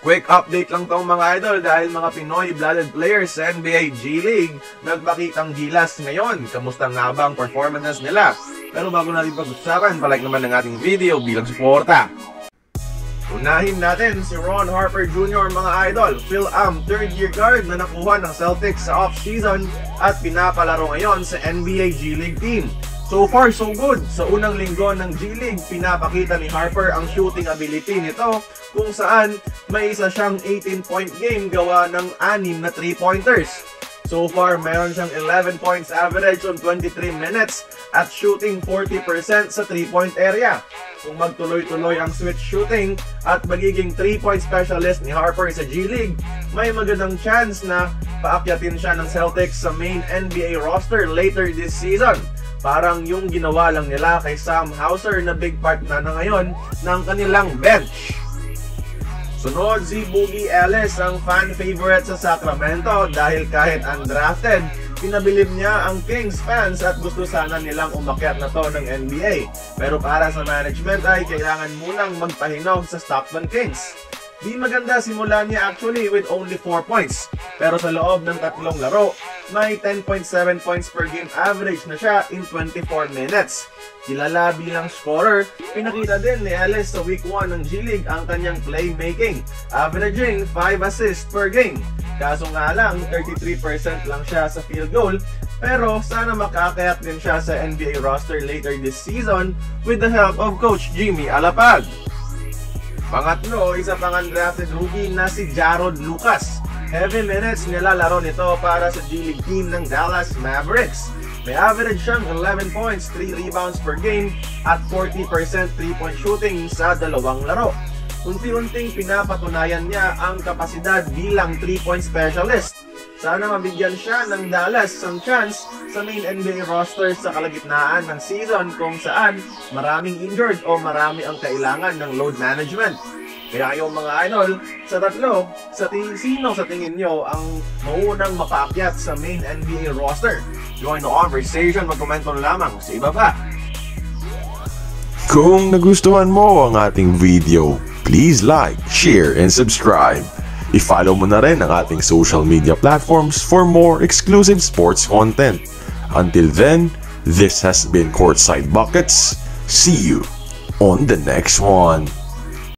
Quick update lang tong mga idol dahil mga Pinoy-blooded players sa NBA G League nagpakitang gilas ngayon. Kamusta nga ba ang performances nila? Pero bago natin pag-usapan, palike naman ng ating video bilang suporta. Unahin natin si Ron Harper Jr. mga idol, Phil-Am third-year guard na nakuha ng Celtics sa off-season at pinapalaro ngayon sa NBA G League team. So far so good. Sa unang linggo ng G League, pinapakita ni Harper ang shooting ability nito kung saan may isa siyang 18-point game gawa ng 6 na 3-pointers. So far, meron siyang 11 points average on 23 minutes at shooting 40% sa 3-point area. Kung magtuloy-tuloy ang switch shooting at magiging 3-point specialist ni Harper sa G League, may magandang chance na paakyatin siya ng Celtics sa main NBA roster later this season. Parang yung ginawa lang nila kay Sam Hauser na big part na ngayon ng kanilang bench. Sunod si Boogie Ellis, ang fan favorite sa Sacramento dahil kahit undrafted, pinabilib niya ang Kings fans at gusto sana nilang umakyat na to ng NBA. Pero para sa management ay kailangan munang magpahinog sa Stockton Kings. Di maganda simula niya actually with only 4 points. Pero sa loob ng 3 laro, may 10.7 points per game average na siya in 24 minutes. Kilala bilang scorer, pinakita din ni Ellis sa week 1 ng G League ang kanyang playmaking, averaging 5 assists per game. Kaso nga lang, 33% lang siya sa field goal, pero sana makakayat din siya sa NBA roster later this season with the help of Coach Jimmy Alapag. Pangatlo, isa pang undrafted rookie na si Jarod Lucas. Heavy minutes nilalaro nito para sa G League team ng Dallas Mavericks. May average siyang 11 points, 3 rebounds per game at 40% 3-point shooting sa 2 laro. Unti-unting pinapatunayan niya ang kapasidad bilang 3-point specialist. Sana mabigyan siya ng Dallas ng chance sa main NBA roster sa kalagitnaan ng season kung saan maraming injured o marami ang kailangan ng load management. Kaya yung mga idol, sa tatlo, sino sa tingin nyo ang maunang mapaakyat sa main NBA roster? Join the conversation, magkomento lamang sa ibaba. Kung nagustuhan mo ang ating video, please like, share, and subscribe. I-follow mo na rin ang ating social media platforms for more exclusive sports content. Until then, this has been Courtside Buckets. See you on the next one.